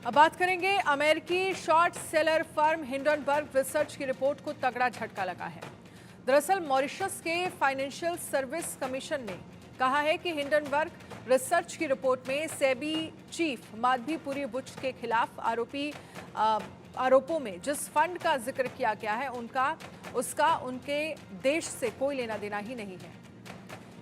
अब बात करेंगे अमेरिकी short seller firm Hindenburg research की रिपोर्ट को तगड़ा झटका लगा है। दरअसल मॉरिशस के फाइनेंशियल सर्विस कमीशन ने कहा है कि हिंडनबर्ग रिसर्च की रिपोर्ट में सेबी चीफ माधवीपुरी बुच के खिलाफ आरोपों में जिस फंड का जिक्र किया गया है उसका उनके देश से कोई लेना देना ही नहीं है।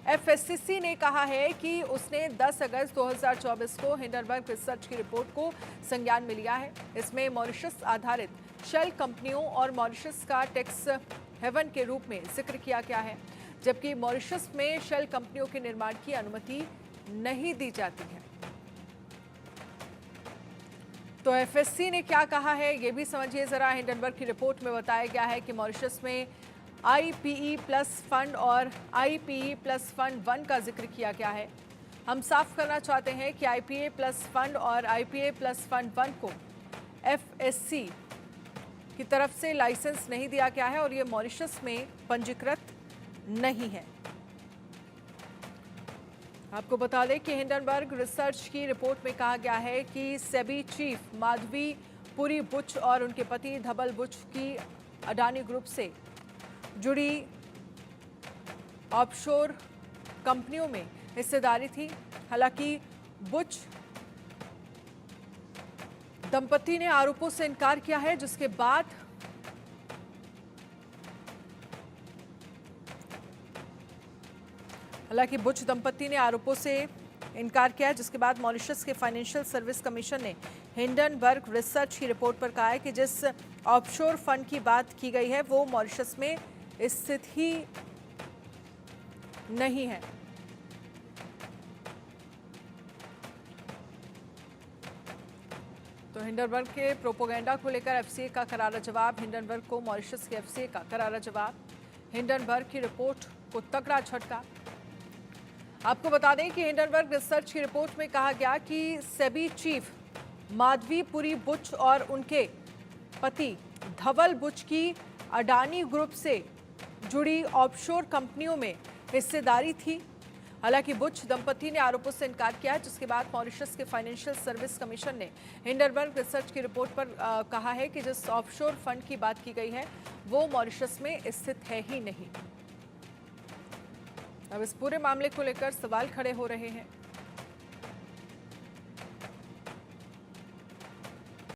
एफएससीसी ने कहा है कि उसने 10 अगस्त 2024 को हिंडनबर्ग रिसर्च की रिपोर्ट को संज्ञान में लिया है। इसमें मॉरिशस आधारित शेल कंपनियों और मॉरिशस का टैक्स हेवन के रूप में जिक्र किया गया है, जबकि मॉरिशस में शेल कंपनियों के निर्माण की अनुमति नहीं दी जाती है। तो एफएससी ने क्या कहा है ये भी समझिए जरा। हिंडनबर्ग की रिपोर्ट में बताया गया है कि मॉरिशस में आईपीई प्लस फंड और आईपीई प्लस फंड 1 का जिक्र किया गया है। हम साफ करना चाहते हैं कि आईपीए प्लस फंड और आईपीए प्लस फंड 1 को एफएससी की तरफ से लाइसेंस नहीं दिया गया है और ये मॉरिशस में पंजीकृत नहीं है। आपको बता दें कि हिंडनबर्ग रिसर्च की रिपोर्ट में कहा गया है कि सेबी चीफ माधवीपुरी बुच और उनके पति धवल बुच की अडानी ग्रुप से जुड़ी ऑफशोर कंपनियों में हिस्सेदारी थी। हालांकि बुच दंपति ने आरोपों से इनकार किया है, जिसके बाद मॉरिशस के फाइनेंशियल सर्विस कमीशन ने हिंडनबर्ग रिसर्च की रिपोर्ट पर कहा है कि जिस ऑफशोर फंड की बात की गई है वो मॉरिशस में स्थित ही नहीं है। तो हिंडनबर्ग के प्रोपोगेंडा को लेकर एफसीए का करारा जवाब, हिंडनबर्ग को मॉरिशस के एफसीए का करारा जवाब। हिंडनबर्ग की रिपोर्ट को तगड़ा झटका। आपको बता दें कि हिंडनबर्ग रिसर्च की रिपोर्ट में कहा गया कि सेबी चीफ माधवीपुरी बुच और उनके पति धवल बुच की अडानी ग्रुप से जुड़ी ऑफशोर कंपनियों में हिस्सेदारी थी। हालांकि बुच दंपति ने आरोपों से इनकार किया, जिसके बाद मॉरिशस के फाइनेंशियल सर्विस कमीशन ने हिंडनबर्ग रिसर्च की रिपोर्ट पर कहा है कि जिस ऑफशोर फंड की बात की गई है वो मॉरिशस में स्थित है ही नहीं। अब इस पूरे मामले को लेकर सवाल खड़े हो रहे हैं।